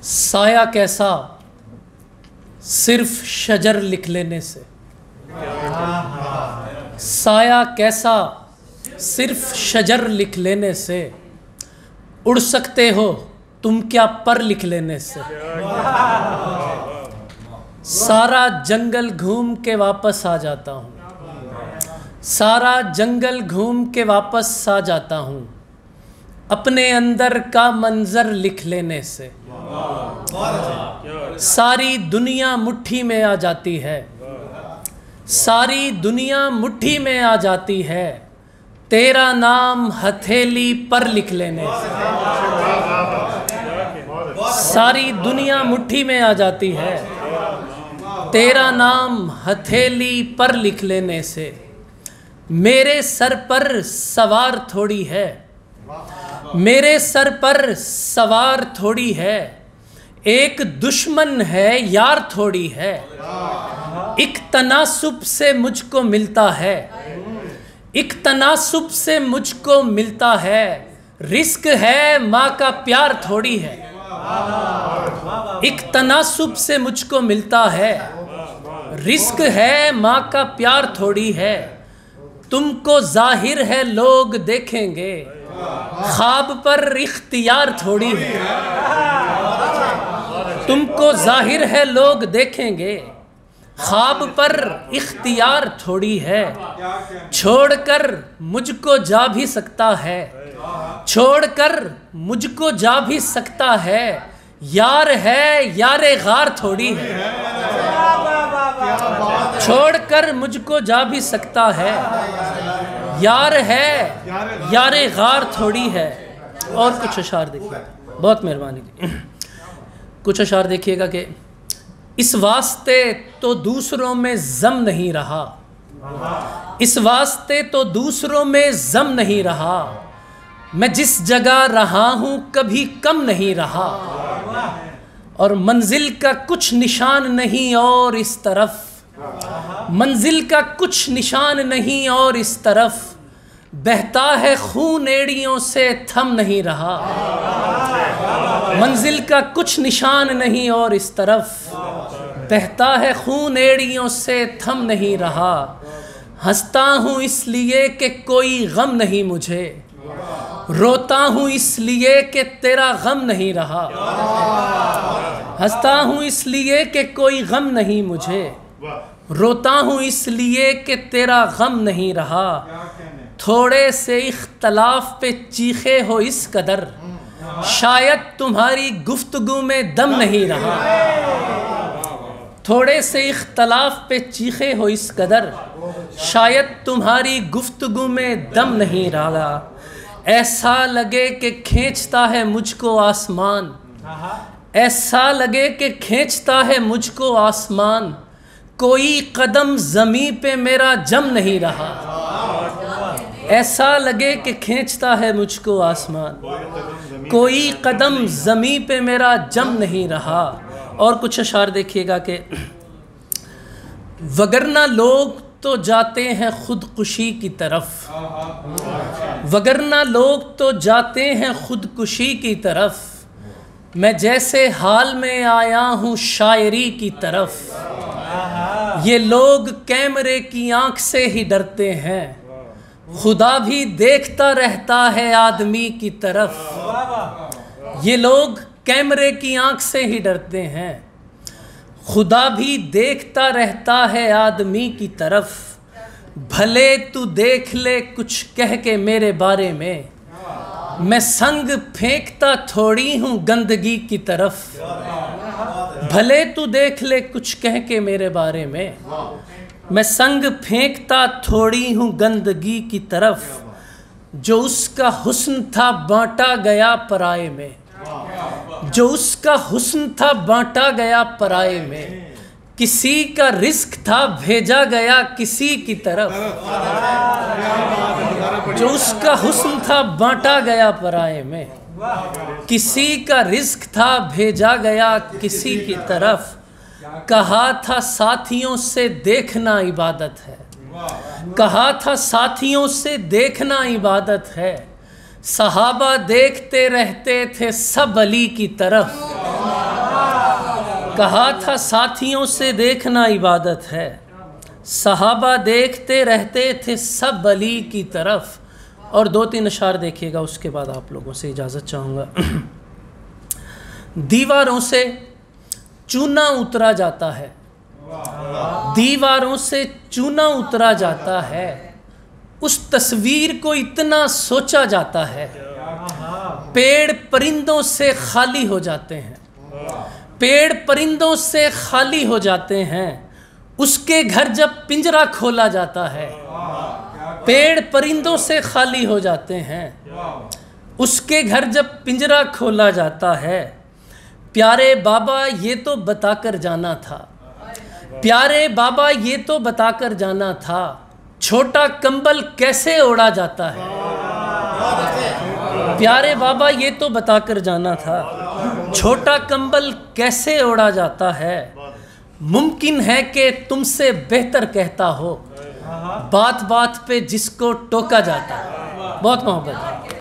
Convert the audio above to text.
سایہ کیسا صرف شجر لکھ لینے سے، سایہ کیسا صرف شجر لکھ لینے سے، اڑ سکتے ہو تم کیا پر لکھ لینے سے۔ سارا جنگل گھوم کے واپس آ جاتا ہوں، سارا جنگل گھوم کے واپس آ جاتا ہوں، اپنے اندر کا منظر لکھ لینے سے۔ ساری دنیا مٹھی میں آ جاتی ہے، ساری دنیا مٹھی میں آ جاتی ہے، تیرا نام ہتھیلی پر لکھ لینے سے۔ ساری دنیا مٹھی میں آ جاتی ہے، تیرا نام ہتھیلی پر لکھ لینے سے۔ میرے سر پر سوار تھوڑی ہے، میرے سر پر سوار تھوڑی ہے، ایک دشمن ہے یار تھوڑی ہے، ایک تناسب سے مجھ کو ملتا ہے، ایک تناسب سے مجھ کو ملتا ہے، رزق ہے ماں کا پیار تھوڑی ہے، ایک تناسب سے مجھ کو ملتا ہے، رزق ہے ماں کا پیار تھوڑی ہے۔ تم کو ظاہر ہے لوگ دیکھیں گے، خواب پر اختیار تھوڑی ہے۔ تم کو ظاہر ہے لوگ دیکھیں گے، خواب پر اختیار تھوڑی ہے، چھوڑ کر مجھ کو جا بھی سکتا ہے، چھوڑ کر مجھ کو جا بھی سکتا ہے، یار ہے یار غار تھوڑی ہے، چھوڑ کر مجھ کو جا بھی سکتا ہے، یار ہے یار غار تھوڑی ہے۔ اور کچھ اشعار دیکھیے، بہت مہربانی کی، کچھ اشعار دیکھیے گا کہ اس واسطے تو دوسروں میں ضم نہیں رہا، اس واسطے تو دوسروں میں ضم نہیں رہا، میں جس جگہ رہا ہوں کبھی کم نہیں رہا، اور منزل کا کچھ نشان نہیں اور اس طرف، منزل کا کچھ نشان نہیں اور اس طرف، بہتا ہے خون ایڑیوں سے تھم نہیں رہا، منزل کا کچھ نشان نہیں اور اس طرف، بہتا ہے خون ایڑیوں سے تھم نہیں رہا، ہنستا ہوں اس لیے کہ کوئی غم نہیں مجھے، روتا ہوں اس لیے کہ تیرا غم نہیں رہا، ہنستا ہوں اس لیے کہ کوئی غم نہیں مجھے، روتا ہوں اس لیے کہ تیرا غم نہیں رہا، تھوڑے سے اختلاف پہ چیخے ہو اس قدر، شاید تمہاری گفتگو میں دم نہیں رہا، تھوڑے سے اختلاف پہ چیخے ہو اس قدر، شاید تمہاری گفتگو میں دم نہیں رہا، ایسا لگے کہ کھینچتا ہے مجھ کو آسمان، ایسا لگے کہ کھینچتا ہے مجھ کو آسمان، کوئی قدم زمین پہ میرا جم نہیں رہا، ایسا لگے کہ کھینچتا ہے مجھ کو آسمان، کوئی قدم زمین پہ میرا جم نہیں رہا۔ اور کچھ اشعار دیکھیے گا کہ وگرنہ لوگ تو جاتے ہیں خودکشی کی طرف، وگرنہ لوگ تو جاتے ہیں خودکشی کی طرف، میں جیسے حال میں آیا ہوں شاعری کی طرف، یہ لوگ کیمرے کی آنکھ سے ہی ڈرتے ہیں، خدا بھی دیکھتا رہتا ہے آدمی کی طرف، یہ لوگ کیمرے کی آنکھ سے ہی ڈرتے ہیں، خدا بھی دیکھتا رہتا ہے آدمی کی طرف، بھلے تو دیکھ لے کچھ کہہ کے میرے بارے میں، میں سنگ پھینکتا تھوڑی ہوں گندگی کی طرف، بھلے تو دیکھ لے کچھ کہہ کے میرے بارے میں، میں سنگ پھینکتا تھوڑی ہوں گندگی کی طرف، جو اس کا حسن تھا بانٹا گیا پرائے میں، جو اس کا حسن تھا بانٹا گیا پرائے میں، کسی کا رزق تھا بھیجا گیا کسی کی طرف، جو اس کا حسن تھا بانٹا گیا پرائے میں، کسی کا رزق تھا بھیجا گیا کسی کی طرف، کہا تھا ساتھیوں سے دیکھنا عبادت ہے، کہا تھا ساتھیوں سے دیکھنا عبادت ہے، صحابہ دیکھتے رہتے تھے سب علی کی طرف، کہا تھا ساتھیوں سے دیکھنا عبادت ہے، صحابہ دیکھتے رہتے تھے سب علی کی طرف. اور 2-3 اشعار دیکھیے گا، اس کے بعد آپ لوگوں سے اجازت چاہوں گا. دیواروں سے چونا اترا جاتا ہے، دیواروں سے چونا اترا جاتا ہے، اس تصویر کو اتنا سوچا جاتا ہے. پیڑ پرندوں سے خالی ہو جاتے ہیں، پیڑ پرندوں سے خالی ہو جاتے ہیں، اس کے گھر جب پنجرا کھولا جاتا ہے. پیڑ پرندوں سے خالی ہو جاتے ہیں، اس کے گھر جب پنجرا کھولا جاتا ہے. پیارے بابا یہ تو بتا کر جانا تھا، پیارے بابا یہ تو بتا کر جانا تھا، چھوٹا کمبل کیسے اوڑھا جاتا ہے. پیارے بابا یہ تو بتا کر جانا تھا، چھوٹا کمبل کیسے اوڑھا جاتا ہے. ممکن ہے کہ تم سے بہتر کہتا ہو، بات بات پہ جس کو ٹوکا جاتا ہے. بہت محبت ہے.